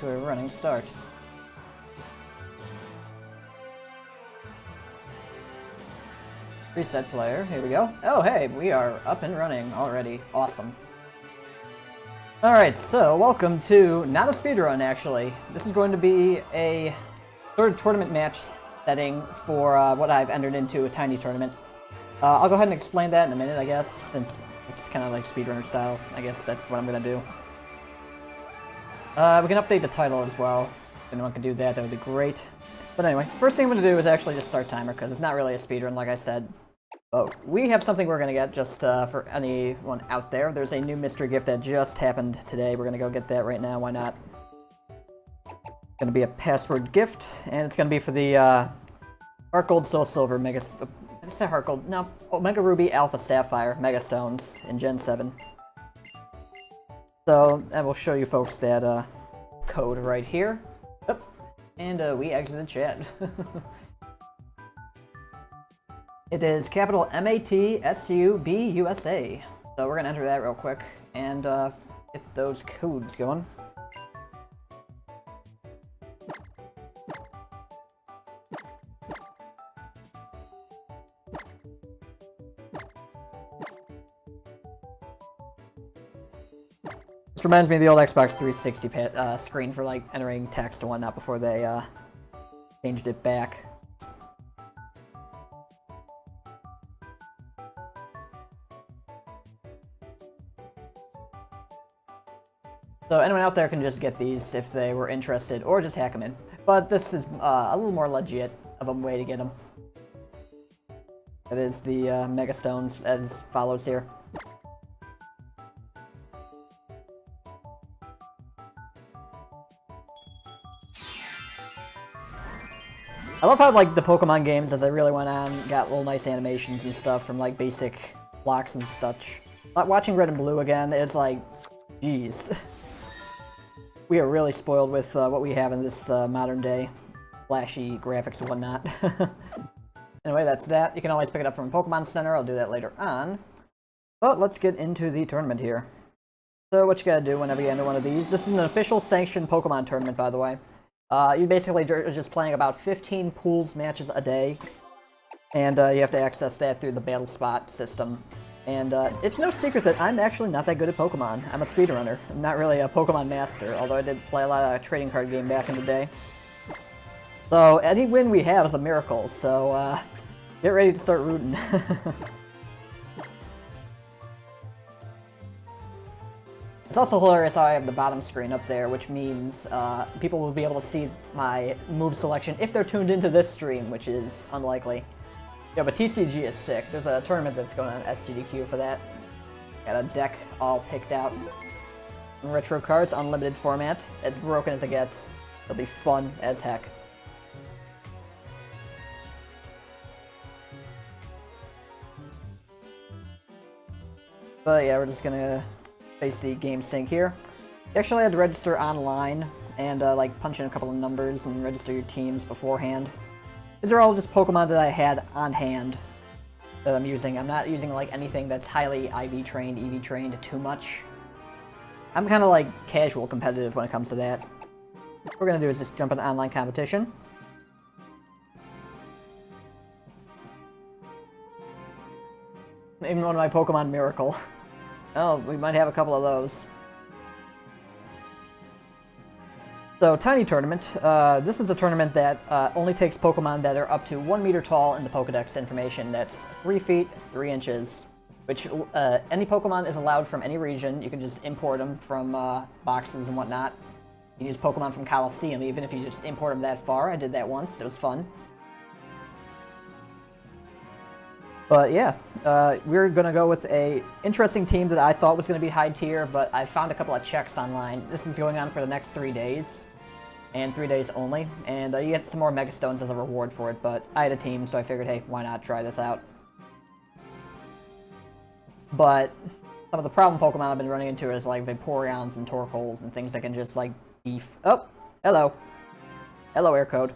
to a running start. Reset player, here we go. Oh hey, we are up and running already. Awesome. Alright, so welcome to, not a speedrun actually. This is going to be a sort of tournament match setting for what I've entered into, a tiny tournament. I'll go ahead and explain that in a minute, I guess, since it's kind of like speedrunner style. I guess that's what I'm going to do. We can update the title as well. If anyone can do that, that would be great. But anyway, first thing I'm going to do is actually just start timer, because it's not really a speedrun, like I said. Oh, we have something we're going to get just for anyone out there. There's a new mystery gift that just happened today. We're going to go get that right now. Why not? Going to be a password gift, and it's going to be for the Heart Gold, Soul Silver, Mega... Did I say Heart Gold? No. Omega Ruby, Alpha Sapphire, Mega Stones in Gen 7. So, I will show you folks that code right here. Oh, and we exited chat. It is capital MATSUBUSA. So we're going to enter that real quick and get those codes going. This reminds me of the old Xbox 360 screen for like entering text and whatnot before they changed it back. So anyone out there can just get these if they were interested, or just hack them in. But this is a little more legit of a way to get them. It is the Mega Stones as follows here. I love how like the Pokemon games, as they really went on, got little nice animations and stuff from like basic blocks and such. Watching Red and Blue again, it's like, jeez. We are really spoiled with what we have in this modern day. Flashy graphics and whatnot. Anyway, that's that. You can always pick it up from Pokemon Center. I'll do that later on. But let's get into the tournament here. So what you gotta do whenever you enter one of these. This is an official sanctioned Pokemon tournament, by the way. You basically are just playing about 15 pools matches a day. And you have to access that through the Battle Spot system. And it's no secret that I'm actually not that good at Pokemon. I'm a speedrunner. I'm not really a Pokemon master, although I did play a lot of trading card game back in the day. So any win we have is a miracle, so get ready to start rooting. It's also hilarious how I have the bottom screen up there, which means people will be able to see my move selection if they're tuned into this stream, which is unlikely. Yeah, but TCG is sick. There's a tournament that's going on SGDQ for that. Got a deck all picked out. Retro cards, unlimited format. As broken as it gets. It'll be fun as heck. But yeah, we're just gonna face the game sync here. You actually had to register online and like punch in a couple of numbers and register your teams beforehand. These are all just Pokemon that I had on hand that I'm using. I'm not using like anything that's highly IV trained, EV trained too much. I'm kind of like casual competitive when it comes to that. What we're going to do is just jump into online competition. Even one of my Pokemon Miracle. Oh, we might have a couple of those. So, Tiny Tournament. This is a tournament that only takes Pokemon that are up to 1 meter tall in the Pokedex information. That's 3 feet, 3 inches. Which, any Pokemon is allowed from any region. You can just import them from boxes and whatnot. You can use Pokemon from Coliseum, even if you just import them that far. I did that once. It was fun. But yeah, we're going to go with a interesting team that I thought was going to be high tier, but I found a couple of checks online. This is going on for the next 3 days. And 3 days only, and you get some more Mega Stones as a reward for it, but I had a team, so I figured, hey, why not try this out? But some of the problem Pokemon I've been running into is like Vaporeons and Torkoals and things that can just like beef. Oh, hello. Hello, air code.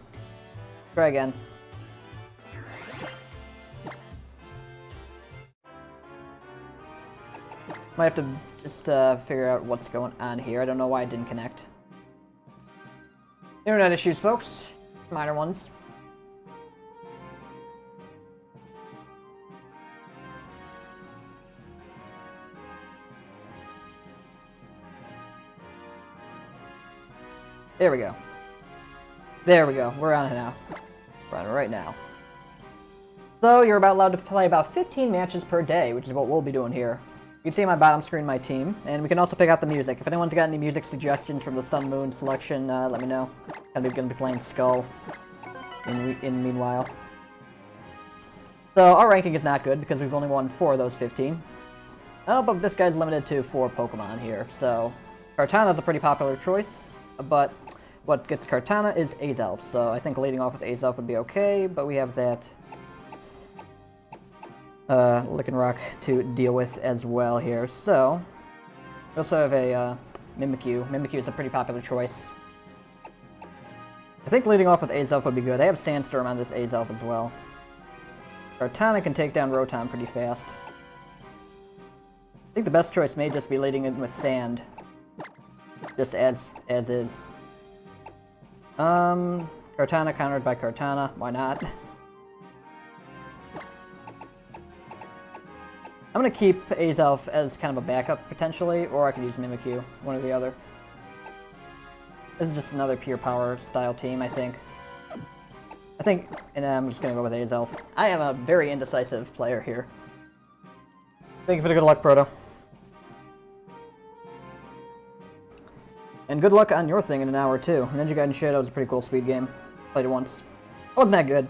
Try again. Might have to just figure out what's going on here. I don't know why it didn't connect. Internet issues, folks. Minor ones. There we go. There we go. We're on it now. We're on it right now. So you're allowed to play about 15 matches per day, which is what we'll be doing here. You can see on my bottom screen my team, and we can also pick out the music. If anyone's got any music suggestions from the Sun Moon selection, let me know. I'm gonna be playing Skull in meanwhile. So our ranking is not good because we've only won 4 of those 15. Oh, but this guy's limited to 4 Pokemon here, so Kartana's a pretty popular choice, but what gets Kartana is Azelf, so I think leading off with Azelf would be okay, but we have that Lycanroc to deal with as well here. So we also have a Mimikyu. Mimikyu is a pretty popular choice. I think leading off with Azelf would be good. I have Sandstorm on this Azelf as well. Kartana can take down Rotom pretty fast. I think the best choice may just be leading in with Sand. Just as is. Kartana countered by Kartana. Why not? I'm gonna keep Azelf as kind of a backup, potentially, or I could use Mimikyu, one or the other. This is just another pure power style team, I think. And I'm just gonna go with Azelf. I am a very indecisive player here. Thank you for the good luck, Proto. And good luck on your thing in an hour, too. Ninja Gaiden Shadow is a pretty cool speed game. Played it once. It wasn't that good.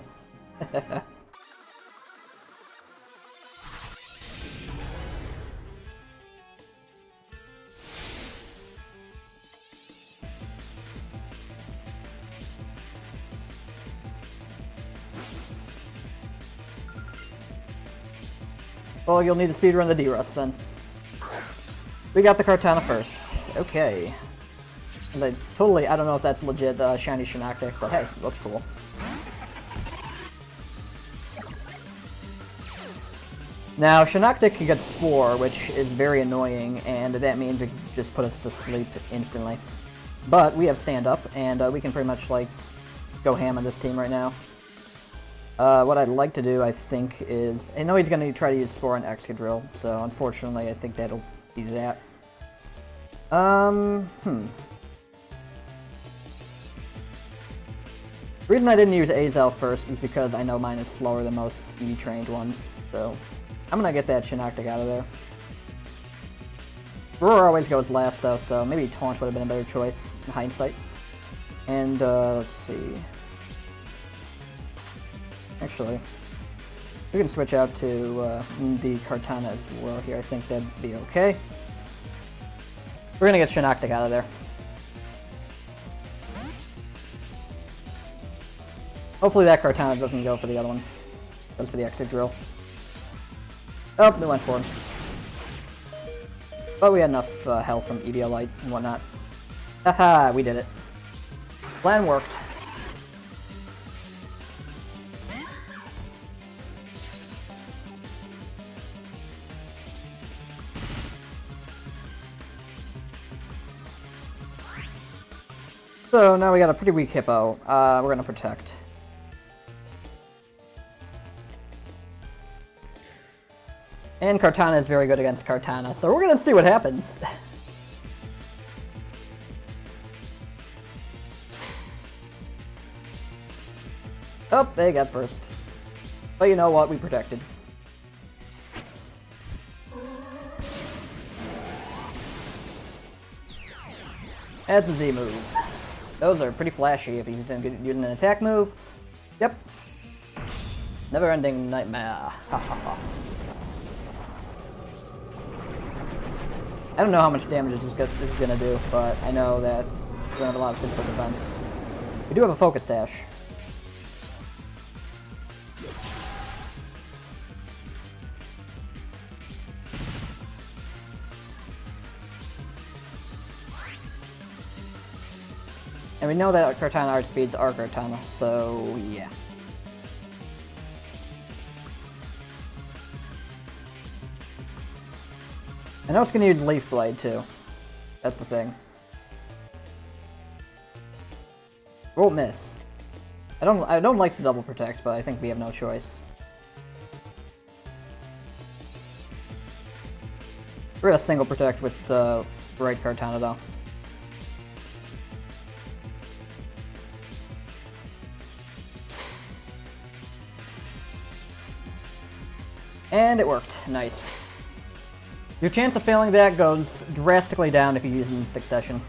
Well, you'll need to speedrun the D-Rust then. We got the Kartana first. Okay. And I don't know if that's legit shiny Shinnoctic, but hey, it looks cool. Now, Shinnoctic can get Spore, which is very annoying, and that means it can just put us to sleep instantly. But we have Sand Up, and we can pretty much, like, go ham on this team right now. What I'd like to do, I think, is... I know he's going to try to use Spore on Excadrill, so unfortunately I think that'll be that. The reason I didn't use Azelf first is because I know mine is slower than most EV-trained ones, so I'm gonna get that Shinnoctic out of there. Roar always goes last though, so maybe Taunt would have been a better choice in hindsight. And, let's see... Actually, we can switch out to the Kartana as well here. I think that'd be okay. We're gonna get Shinnoctic out of there. Hopefully that Kartana doesn't go for the other one. Goes for the Excadrill. Oh, they went for him. But we had enough health from Eviolite and whatnot. Haha, we did it. Plan worked. So now we got a pretty weak Hippo. We're gonna protect. And Kartana is very good against Kartana, so we're gonna see what happens. Oh, they got first. But you know what? We protected. That's a Z move. Those are pretty flashy if he's using an attack move. Yep. Never-ending nightmare. Ha ha ha. I don't know how much damage this is gonna do, but I know that we're gonna have a lot of physical defense. We do have a Focus Sash. And we know that Kartana art speeds are Kartana, so yeah. I know it's going to use Leaf Blade too. That's the thing. Won't miss. I don't like the double protect, but I think we have no choice. We're gonna single protect with the right Kartana though. And it worked. Nice. Your chance of failing that goes drastically down if you use it in succession.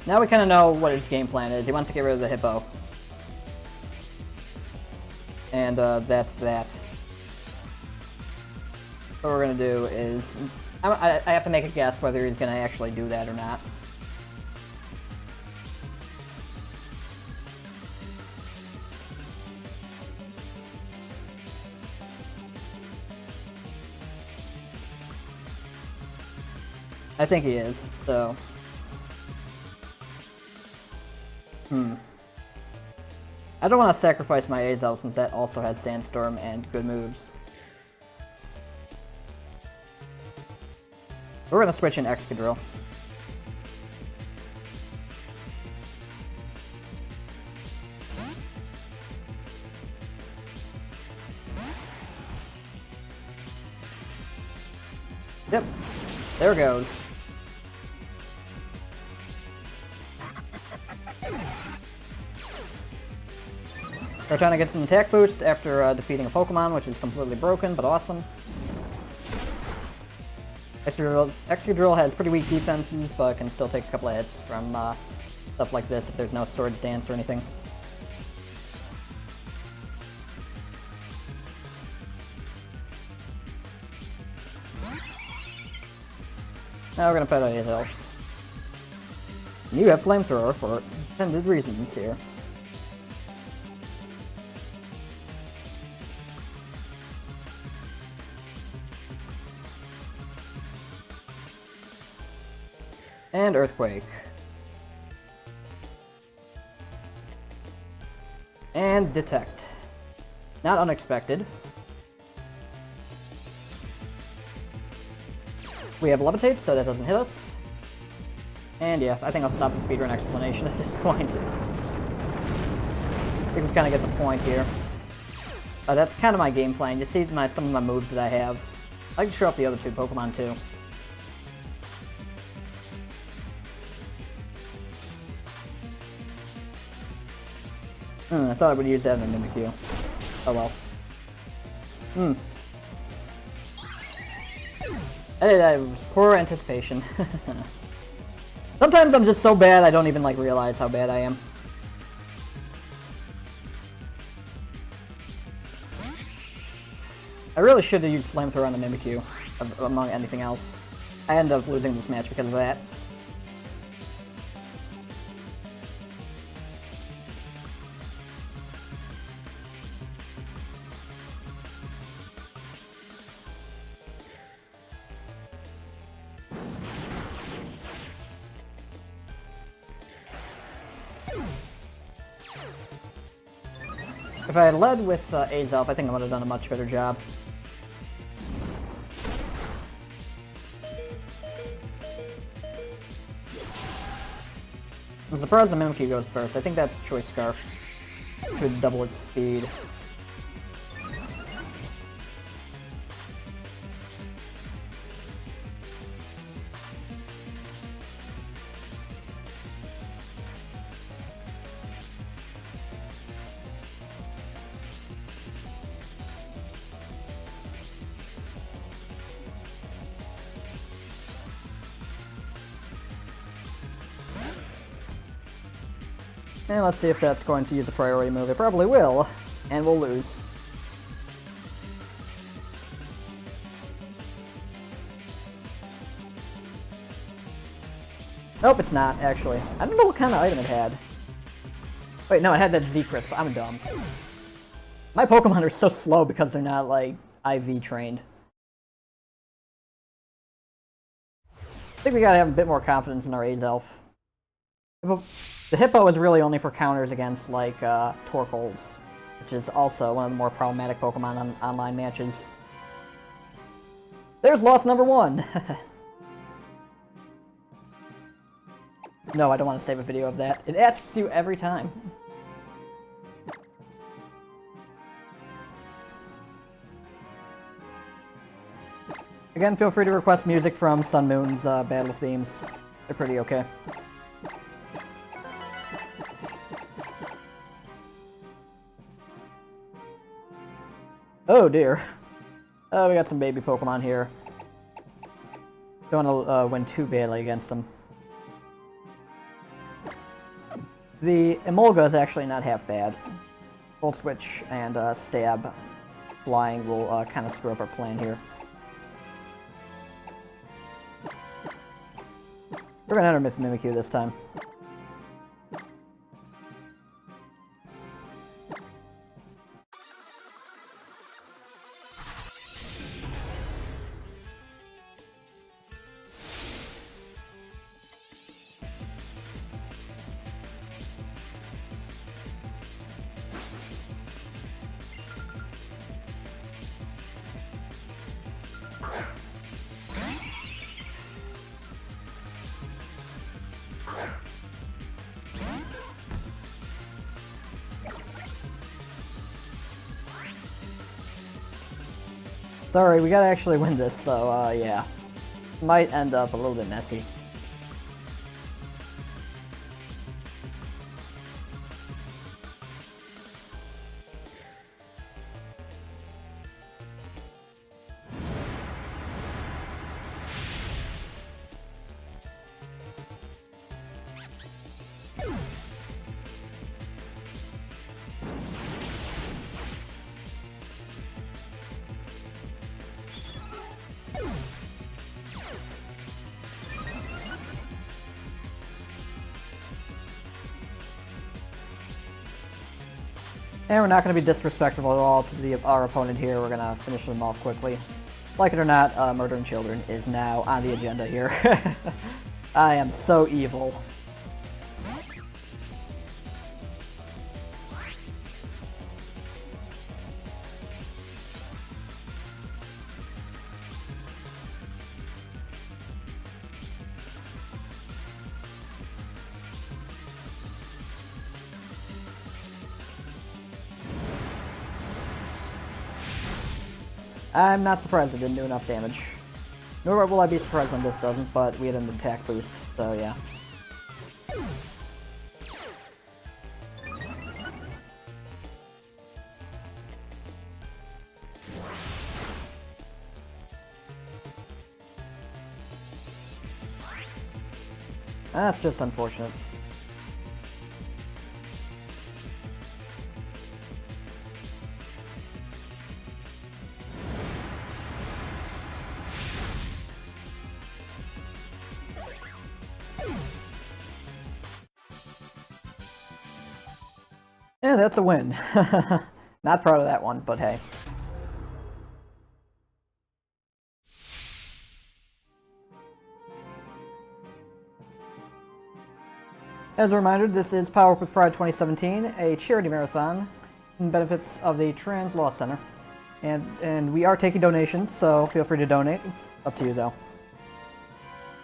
Now we kind of know what his game plan is. He wants to get rid of the hippo. And that's that. What we're going to do is... I have to make a guess whether he's going to actually do that or not. I think he is, so... I don't want to sacrifice my Azel since that also has Sandstorm and good moves. We're going to switch in Excadrill. Yep, there goes. Kartana gets an attack boost after defeating a Pokemon, which is completely broken, but awesome. Excadrill has pretty weak defenses, but can still take a couple of hits from stuff like this if there's no Swords Dance or anything. Now we're gonna pet out his health. You have Flamethrower for intended reasons here. And Earthquake. And Detect. Not unexpected. We have Levitate, so that doesn't hit us. And yeah, I think I'll stop the speedrun explanation at this point. I think we kind of get the point here. That's kind of my game plan. You see some of my moves that I have. I like to show off the other two Pokemon too. I thought I would use that in a Mimikyu. Oh well. That was poor anticipation. Sometimes I'm just so bad I don't even like realize how bad I am. I really should have used Flamethrower on the Mimikyu, among anything else. I ended up losing this match because of that. If I had led with Azelf, I think I would have done a much better job. I'm surprised the Mimikyu goes first. I think that's Choice Scarf. Should double its speed. And let's see if that's going to use a priority move. It probably will, and we'll lose. Nope, it's not, actually. I don't know what kind of item it had. Wait, no, it had that Z Crystal. I'm dumb. My Pokemon are so slow because they're not, like, IV trained. I think we gotta have a bit more confidence in our Azelf. The Hippo is really only for counters against, like, Torkoals, which is also one of the more problematic Pokemon on online matches. There's loss number 1! No, I don't want to save a video of that. It asks you every time. Again, feel free to request music from Sun Moon's battle themes. They're pretty okay. Oh dear. Oh, we got some baby Pokemon here. Don't want to win too badly against them. The Emolga is actually not half bad. Volt Switch and Stab flying will kind of screw up our plan here. We're gonna enter Miss Mimikyu this time. Sorry, we gotta actually win this, so yeah. Might end up a little bit messy. And we're not going to be disrespectful at all to our opponent here. We're going to finish them off quickly. Like it or not, murdering children is now on the agenda here. I am so evil. I'm not surprised it didn't do enough damage. Nor will I be surprised when this doesn't, but we had an attack boost, so yeah. That's just unfortunate. Yeah, that's a win. Not proud of that one, but hey. As a reminder, this is Power Up with Pride 2017, a charity marathon in benefits of the Trans Law Center. And we are taking donations, so feel free to donate. It's up to you, though.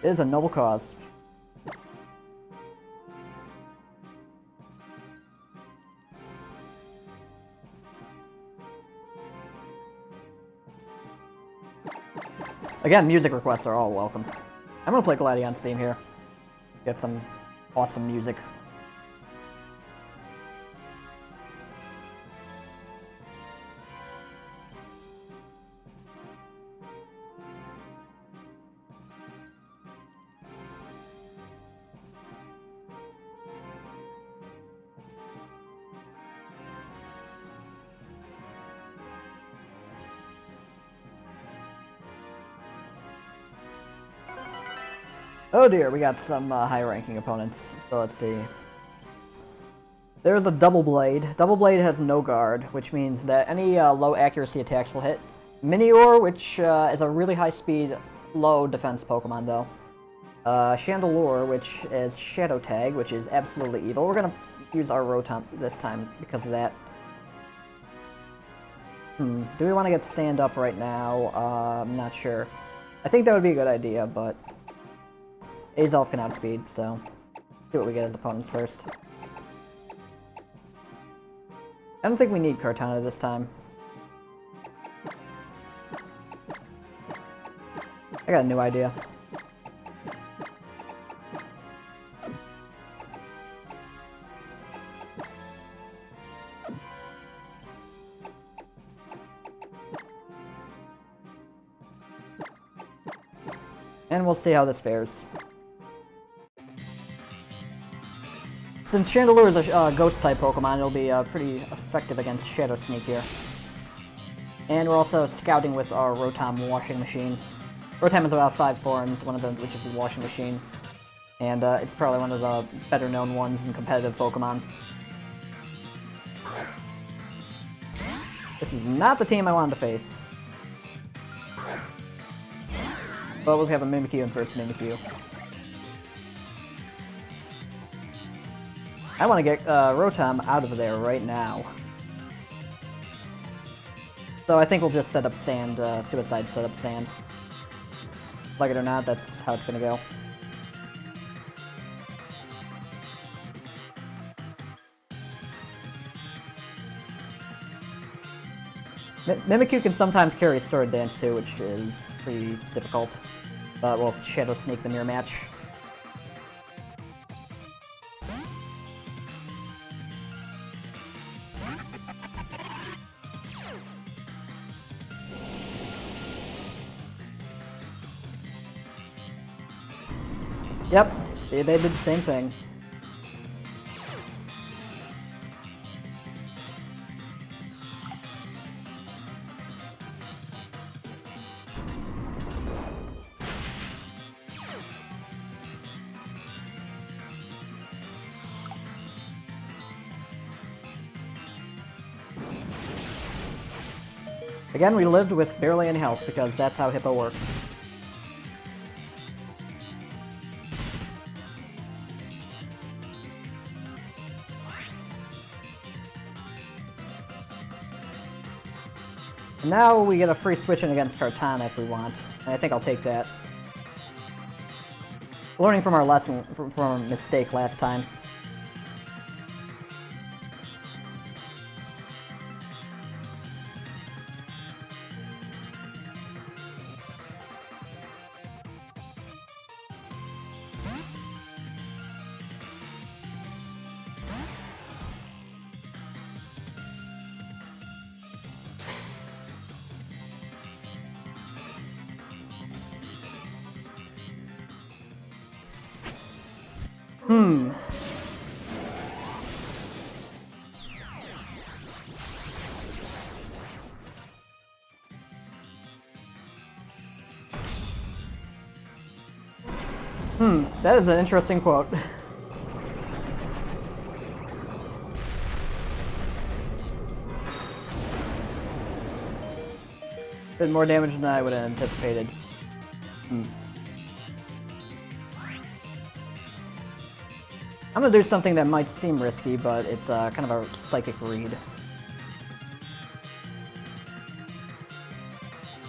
It is a noble cause. Again, music requests are all welcome. I'm gonna play Gladion's theme here. Get some awesome music. Oh dear, we got some high-ranking opponents, so let's see. There's a Double Blade. Double Blade has no guard, which means that any low accuracy attacks will hit. Minior, which is a really high-speed, low defense Pokemon, though. Chandelure, which is Shadow Tag, which is absolutely evil. We're gonna use our Rotom this time because of that. Do we want to get Sand up right now? I'm not sure. I think that would be a good idea, but Azelf can outspeed, so see what we get as opponents first. I don't think we need Kartana this time. I got a new idea. And we'll see how this fares. Since Chandelure is a ghost-type Pokemon, it'll be pretty effective against Shadow Sneak here. And we're also scouting with our Rotom washing machine. Rotom has about 5 forms, one of them which is the washing machine. And it's probably one of the better-known ones in competitive Pokemon. This is not the team I wanted to face. But we'll have a Mimikyu and first Mimikyu. I want to get Rotom out of there right now. So I think we'll just set up Sand, Suicide set up Sand. Like it or not, that's how it's gonna go. Mimikyu can sometimes carry Sword Dance too, which is pretty difficult. But we'll Shadow Sneak the mirror match. Yep, they did the same thing. Again, we lived with barely any health because that's how Hippo works. Now we get a free switch in against Kartana if we want, and I think I'll take that. Learning from our lesson, from our mistake last time. That is an interesting quote. Did more damage than I would have anticipated. I'm gonna do something that might seem risky, but it's kind of a psychic read.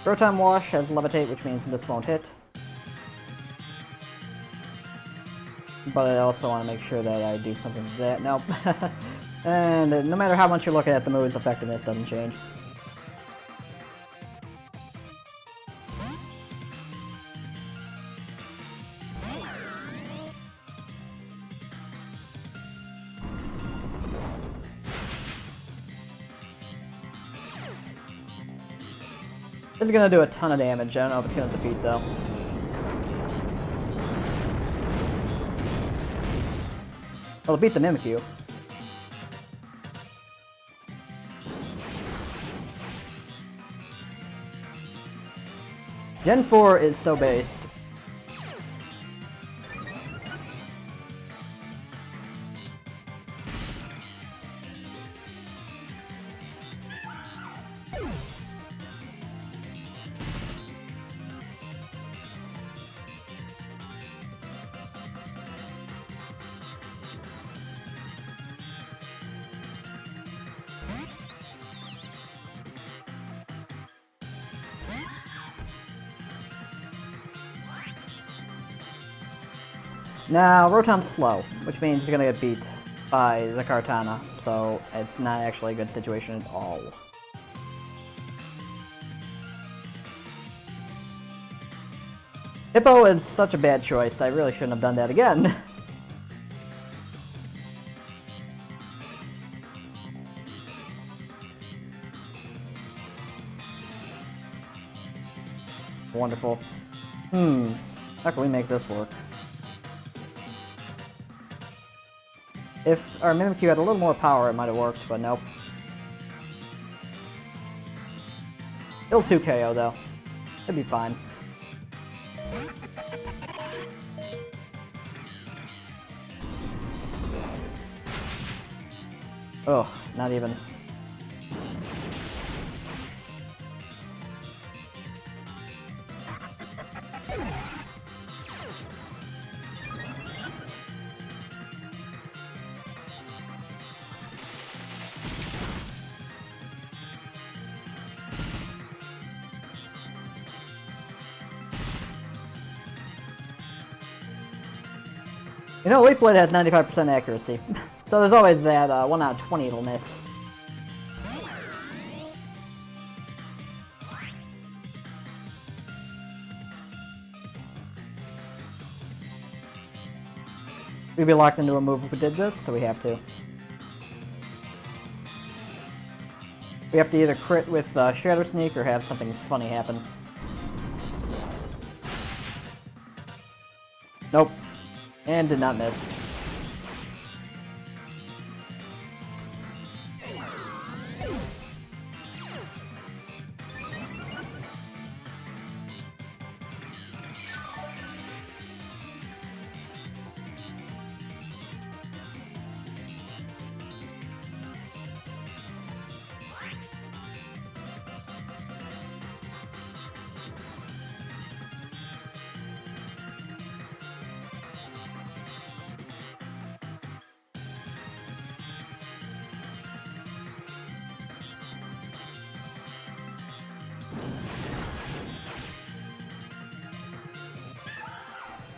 Rotom Wash has Levitate, which means this won't hit. But I also want to make sure that I do something with that. Nope. And no matter how much you're looking at the move's effectiveness doesn't change. This is gonna do a ton of damage. I don't know if it's gonna defeat though. Well, it beat the Mimikyu. Gen 4 is so based. Now, Rotom's slow, which means he's gonna get beat by the Kartana, so it's not actually a good situation at all. Hippo is such a bad choice, I really shouldn't have done that again. Wonderful. How can we make this work? If our Mimikyu had a little more power, it might have worked, but nope. It'll 2 KO though. It'll be fine. Ugh, not even. You know, Leaf Blade has 95% accuracy, so there's always that 1 out of 20 it'll miss. We'd be locked into a move if we did this, so we have to. We have to either crit with Shadow Sneak or have something funny happen. Nope. And did not miss.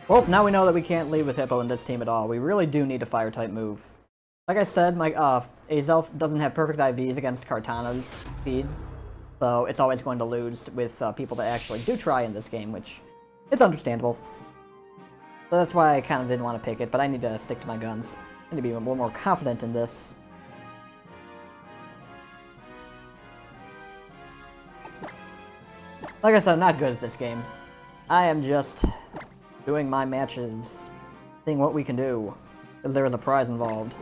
Well, now we know that we can't lead with Hippo in this team at all. We really do need a Fire-type move. Like I said, my Azelf doesn't have perfect IVs against Kartana's speeds, so it's always going to lose with people that actually do try in this game, which is understandable. So that's why I kind of didn't want to pick it, but I need to stick to my guns. I need to be a little more confident in this. Like I said, I'm not good at this game. I am just doing my matches, seeing what we can do, because there is a prize involved.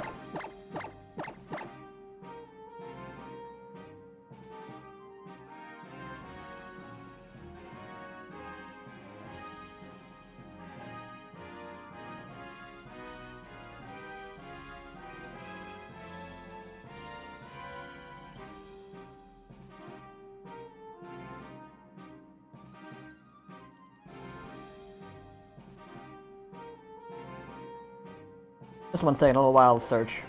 This one's taking a little while to search.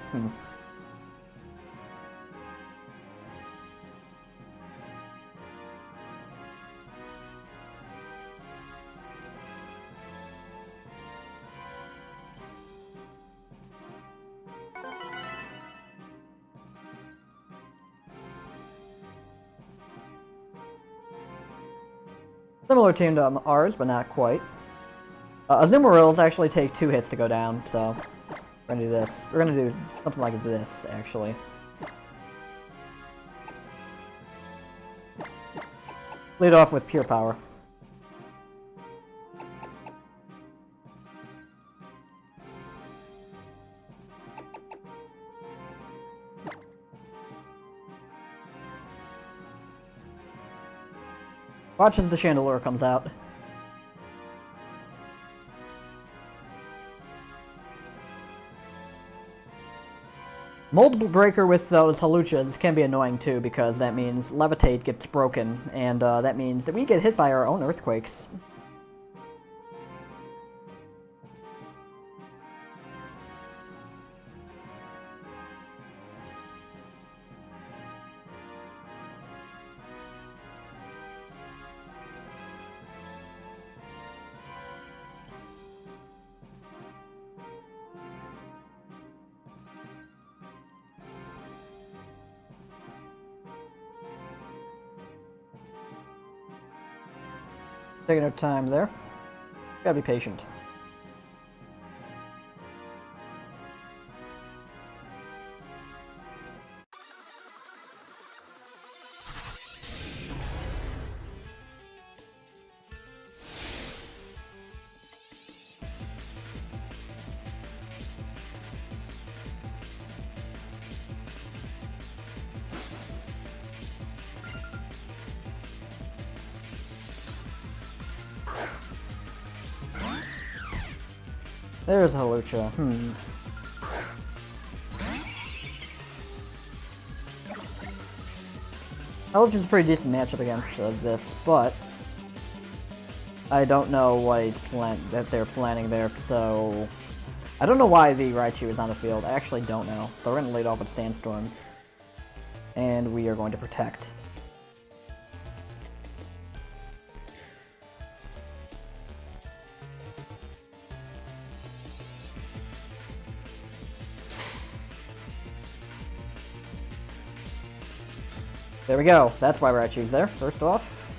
Similar team to ours, but not quite. Azumarils actually take 2 hits to go down, so we're gonna do this. We're gonna do something like this, actually. Lead off with pure power. Watch as the Chandelier comes out. Multiple Breaker with those Haluchas can be annoying too, because that means Levitate gets broken, and that means that we get hit by our own Earthquakes. Taking our time there. Gotta be patient. There's Hawlucha. Hawlucha's a pretty decent matchup against this, but I don't know what that they're planning there, so I don't know why the Raichu is on the field. I actually don't know. So we're going to lead off with Sandstorm, and we are going to protect. There we go. That's why Raichu's there, first off.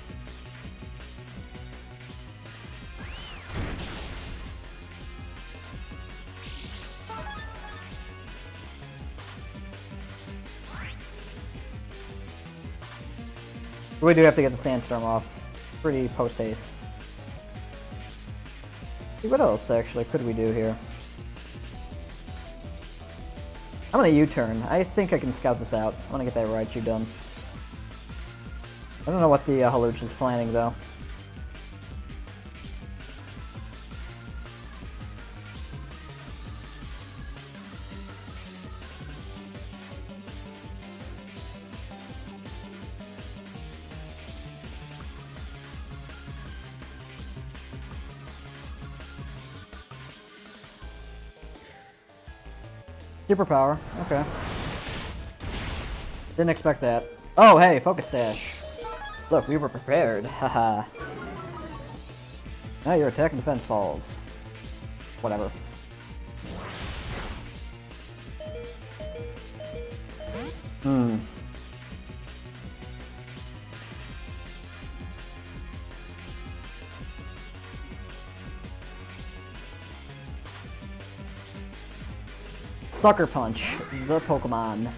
We do have to get the Sandstorm off pretty post-haste. What else, actually, could we do here? I'm gonna U-turn. I think I can scout this out. I wanna get that Raichu done. I don't know what the Hawlucha's planning, though. Superpower. Okay. Didn't expect that. Oh, hey, Focus Sash. Look, we were prepared. Haha. Now your attack and defense falls. Whatever. Sucker Punch, the Pokemon.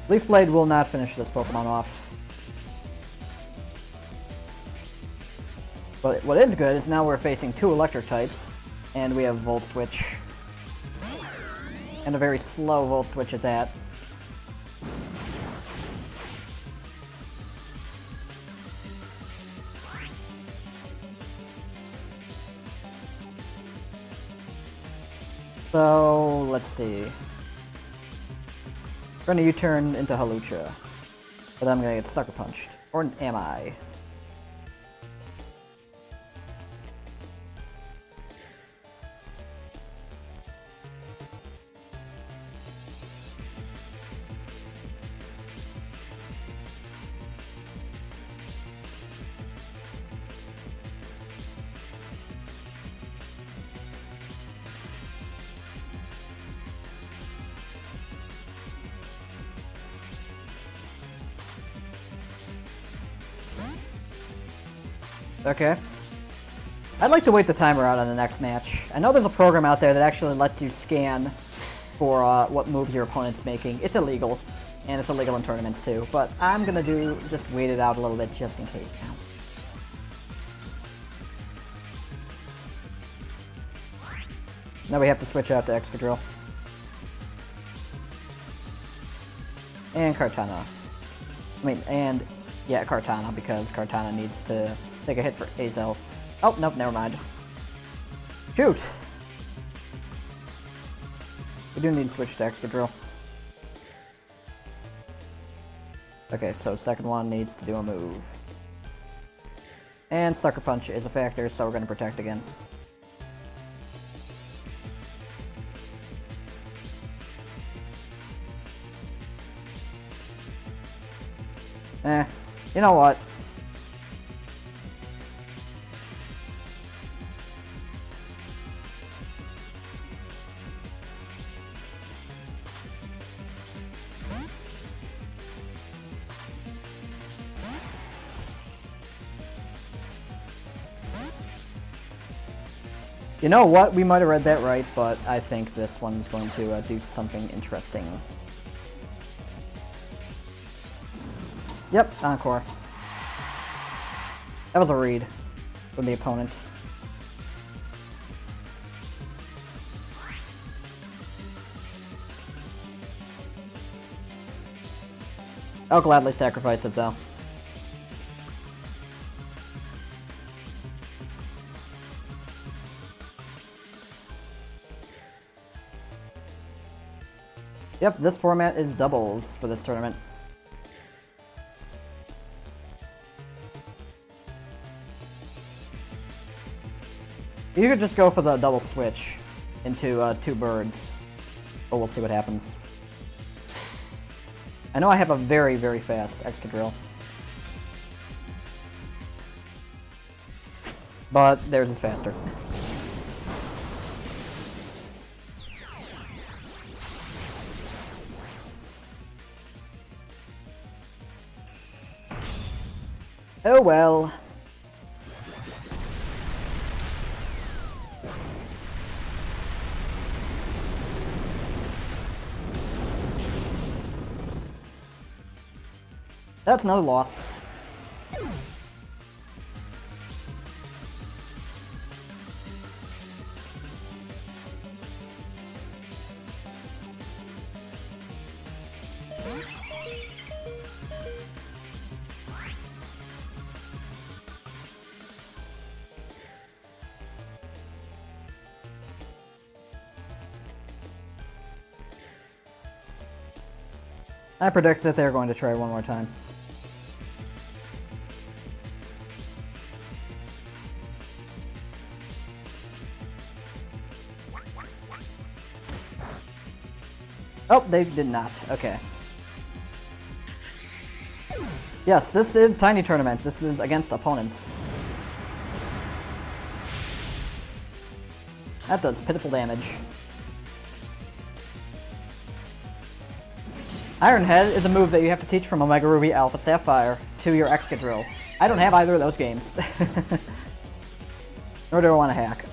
Leaf Blade will not finish this Pokemon off. But what is good is now we're facing two electric types, and we have Volt Switch. And a very slow Volt Switch at that. So, let's see. We're gonna U-turn into Hawlucha. But I'm gonna get Sucker Punched. Or am I? Okay. I'd like to wait the timer out on the next match. I know there's a program out there that actually lets you scan for what moves your opponent's making. It's illegal, and it's illegal in tournaments too, but I'm gonna just wait it out a little bit just in case now. Now we have to switch out to Excadrill. And Kartana. Yeah, Kartana, because Kartana needs to take a hit for Azelf. Oh, nope, never mind. Shoot! We do need to switch to Excadrill. Okay, so second one needs to do a move. And Sucker Punch is a factor, so we're going to protect again. You know what? You know what? We might have read that right, but I think this one's going to do something interesting. Yep, encore. That was a read from the opponent. I'll gladly sacrifice it, though. Yep, this format is doubles for this tournament. You could just go for the double switch into two birds, but we'll see what happens. I know I have a very, very fast Excadrill, but theirs is faster. Oh well. That's no loss. I predict that they're going to try one more time. Oh, they did not. Okay. Yes, this is Tiny Tournament. This is against opponents. That does pitiful damage. Iron Head is a move that you have to teach from Omega Ruby Alpha Sapphire to your Excadrill. I don't have either of those games. Nor do I want to hack.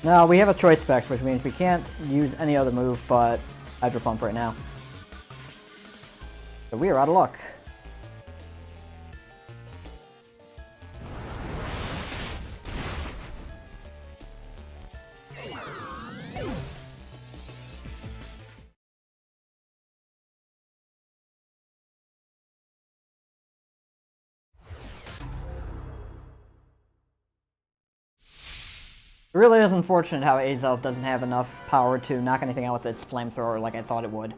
Now, we have a choice specs, which means we can't use any other move but Hydro Pump right now. So we are out of luck. It really is unfortunate how Azelf doesn't have enough power to knock anything out with its flamethrower like I thought it would.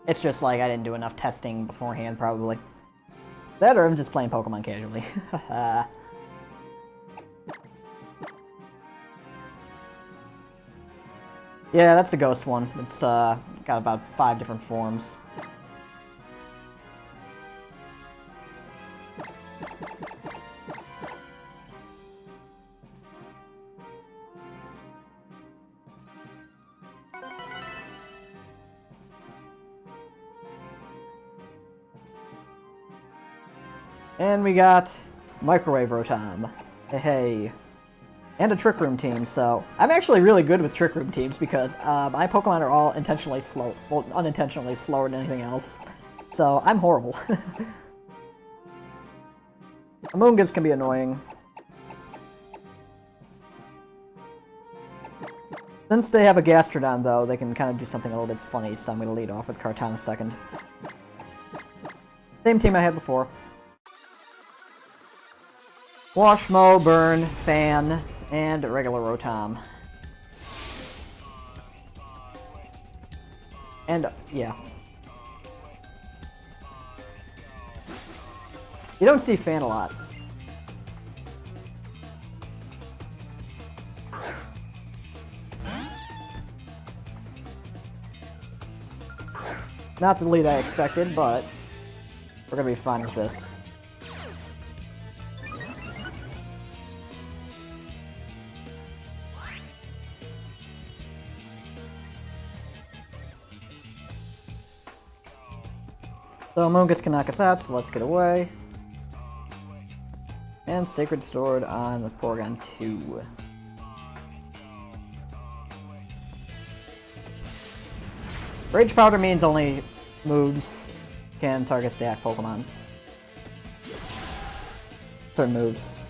It's just like I didn't do enough testing beforehand, probably. That or I'm just playing Pokemon casually. Yeah, that's the ghost one. It's got about 5 different forms. And we got Microwave Rotom. Hey. And a Trick Room team, so I'm actually really good with Trick Room teams because my Pokemon are all intentionally slow, well, unintentionally slower than anything else. So I'm horrible. Amoonguss can be annoying. Since they have a Gastrodon, though, they can kind of do something a little bit funny, so I'm going to lead off with Kartana second. Same team I had before. Wash, Mow, Burn, Fan, and a regular Rotom. And, yeah. You don't see Fan a lot. Not the lead I expected, but we're gonna be fine with this. So Amoonguss can knock us out, so let's get away. And Sacred Sword on Porygon 2. Rage Powder means only moves can target that Pokemon. Certain moves.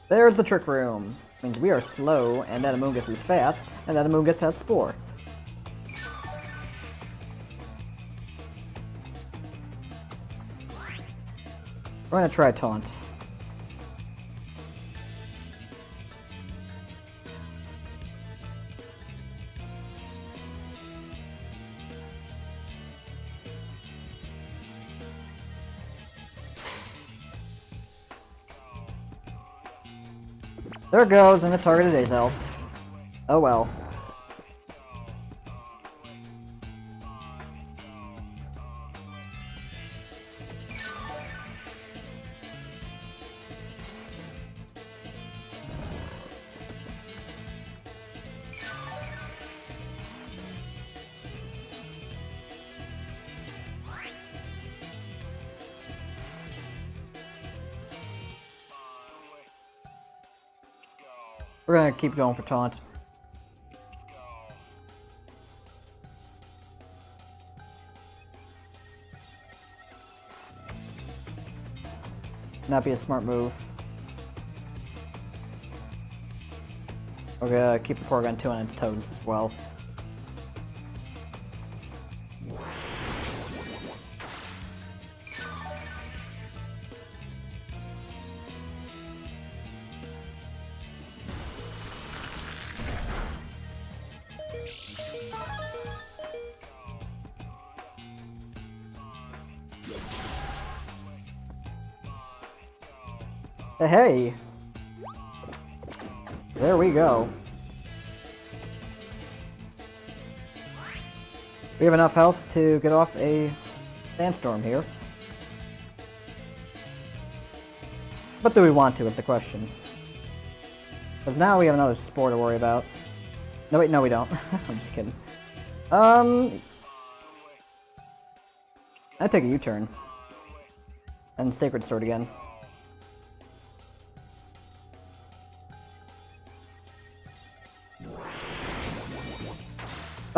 There's the Trick Room. Means we are slow, and that Amoonguss is fast, and that Amoonguss has Spore. We're gonna try Taunt. There it goes, and the targeted Azelf. Oh well. We're gonna keep going for Taunt. Not be a smart move. We're gonna keep the Porygon 2 on its toes as well. Hey! There we go. We have enough health to get off a sandstorm here. But do we want to is the question. Because now we have another Spore to worry about. No wait, no we don't. I'm just kidding. I take a U-turn. And Sacred Sword again.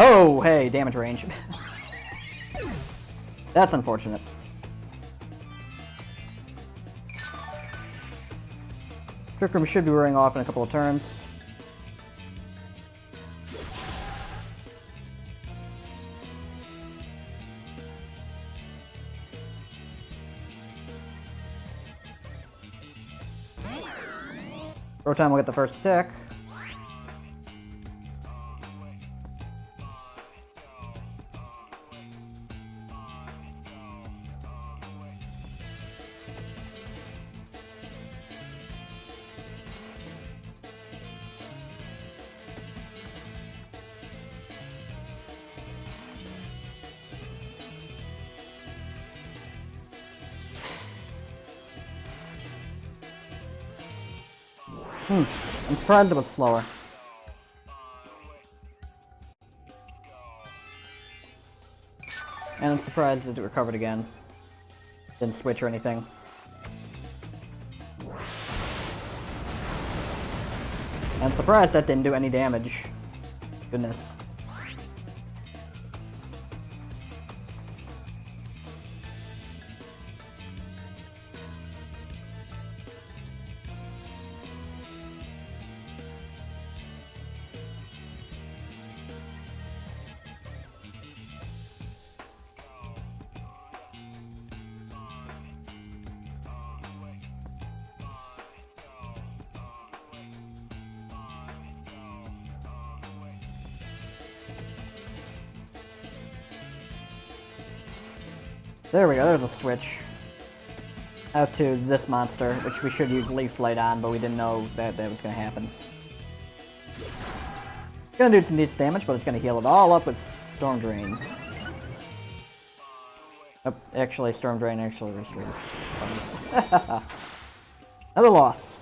Oh, hey, damage range. That's unfortunate. Trick Room should be wearing off in a couple of turns. Rotom will get the first attack. I'm surprised it was slower. And I'm surprised that it recovered again. Didn't switch or anything. I'm surprised that didn't do any damage. Goodness. There we go, there's a switch. Out to this monster, which we should use Leaf Blade on, but we didn't know that that was going to happen. It's going to do some decent damage, but it's going to heal it all up with Storm Drain. Oh, actually, Storm Drain actually restores. Another loss.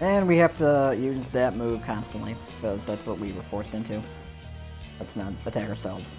And we have to use that move constantly, because that's what we were forced into. Let's not attack ourselves.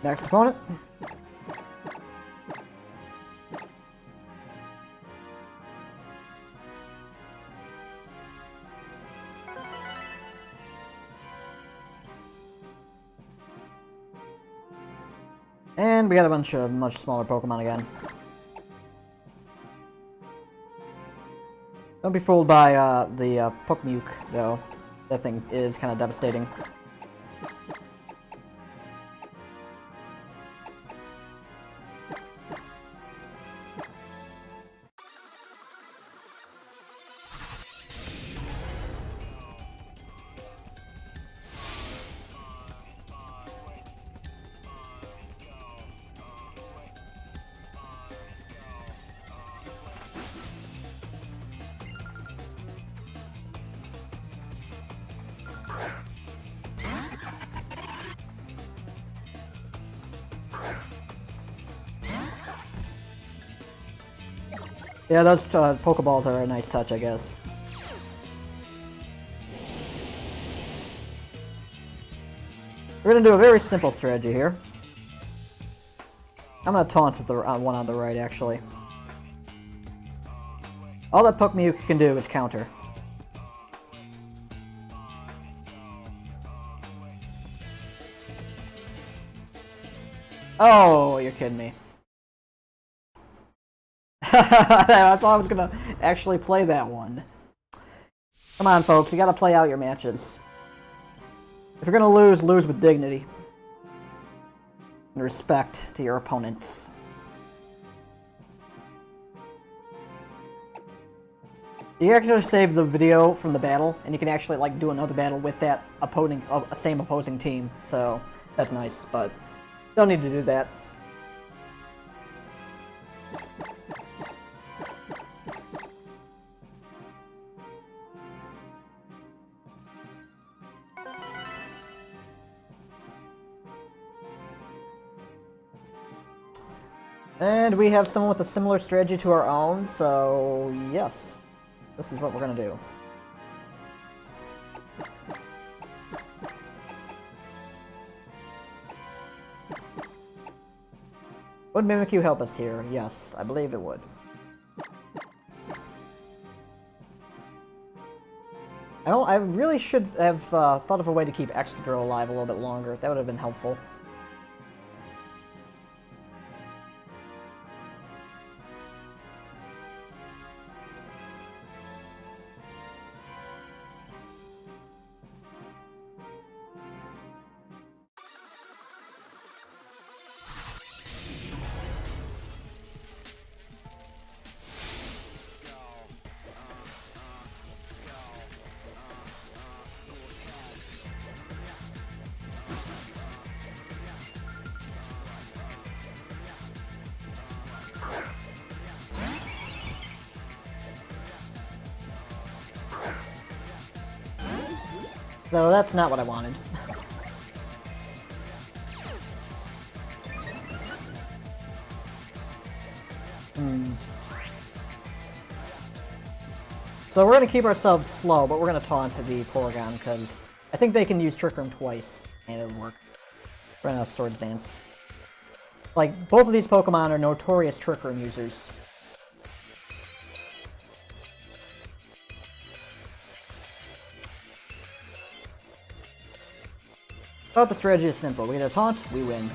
Next opponent. And we got a bunch of much smaller Pokemon again. Don't be fooled by the PUWP, though. That thing is kind of devastating. Yeah, those Pokeballs are a nice touch, I guess. We're gonna do a very simple strategy here. I'm gonna taunt the one on the right, actually. All that PUWP can do is counter. Oh, you're kidding me. I thought I was gonna actually play that one. Come on, folks, you gotta play out your matches. If you're gonna lose, lose with dignity. And respect to your opponents. You can actually save the video from the battle, and you can actually like do another battle with that same opposing team. So that's nice, but don't need to do that. And we have someone with a similar strategy to our own, so yes, this is what we're gonna do. Would Mimikyu help us here? Yes, I believe it would. I really should have thought of a way to keep Excadrill alive a little bit longer. That would have been helpful. So that's not what I wanted. So we're going to keep ourselves slow, but we're going to taunt to the Porygon, because I think they can use Trick Room twice, and it'll work. We're going to Swords Dance. Like, both of these Pokemon are notorious Trick Room users. But the strategy is simple. We get a taunt, we win.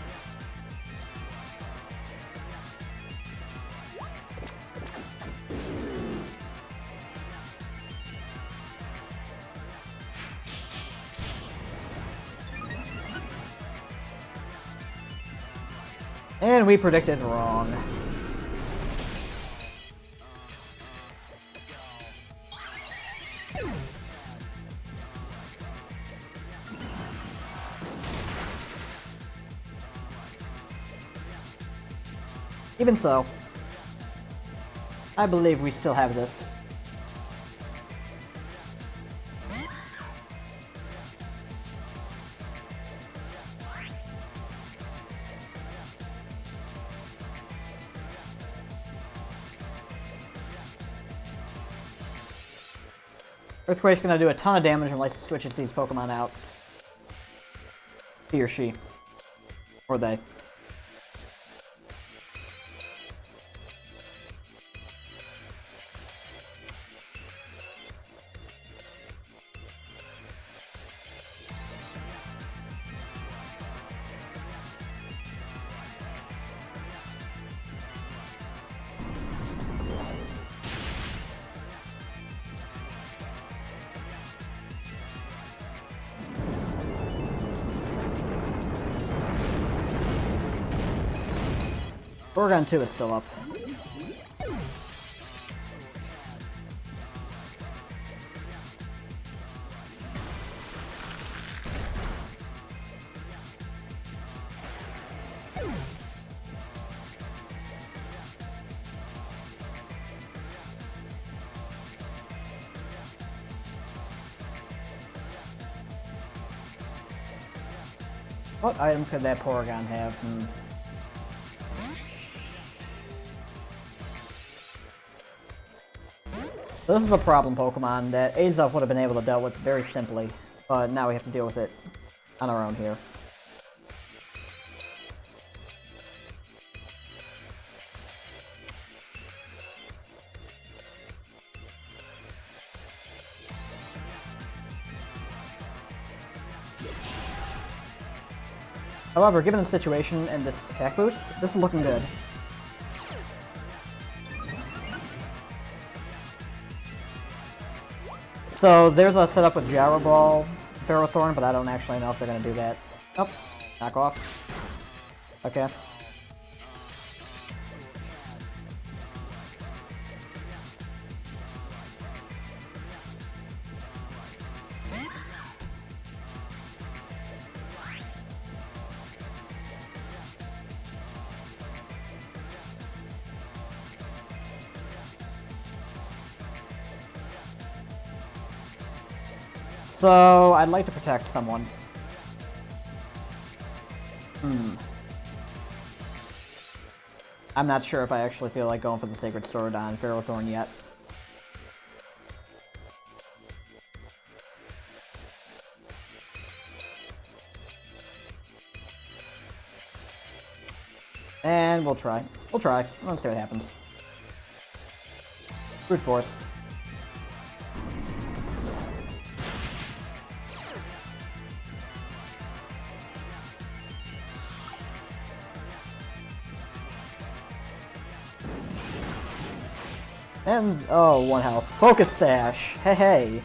And we predicted wrong. Even so, I believe we still have this. Earthquake's gonna do a ton of damage unless he switches these Pokemon out. He or she. Or they. Porygon 2 is still up. What item could that Porygon have? This is a problem Pokemon that Azelf would have been able to deal with very simply, but now we have to deal with it on our own here. However, given the situation and this attack boost, this is looking good. So there's a setup with Gyro Ball, Ferrothorn, but I don't actually know if they're going to do that. Oh, knock off. Okay. So, I'd like to protect someone. I'm not sure if I actually feel like going for the Sacred Sword on Ferrothorn yet. And we'll try. We'll try. Let's see what happens. Brute Force. And, oh, 1 health. Focus Sash! Hey, hey!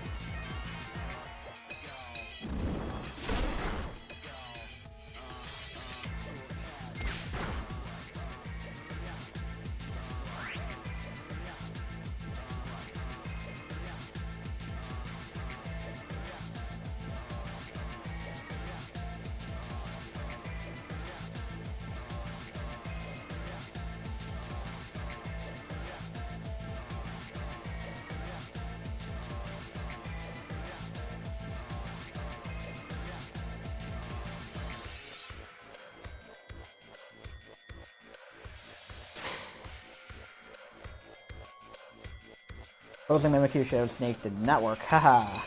Closing Mimikyu Shadow Snake did not work. Haha.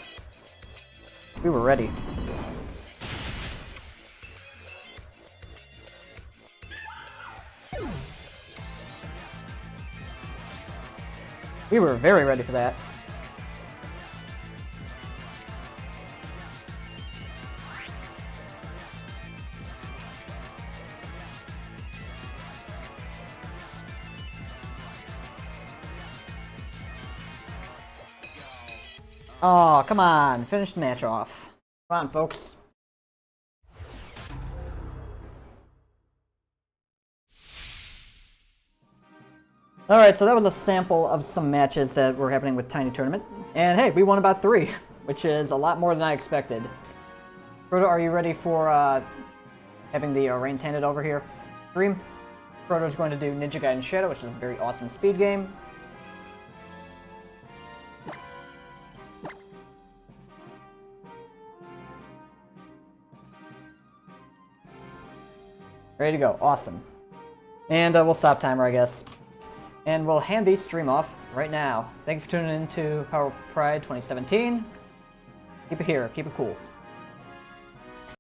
We were ready. We were very ready for that. Oh, come on. Finish the match off. Come on, folks. Alright, so that was a sample of some matches that were happening with Tiny Tournament. And hey, we won about 3, which is a lot more than I expected. Proto, are you ready for having the reins handed over here? Dream? Proto's going to do Ninja Gaiden Shadow, which is a very awesome speed game. Ready to go. Awesome. And we'll stop timer, I guess. And we'll hand the stream off right now. Thank you for tuning in to PUWP Pride 2017. Keep it here. Keep it cool.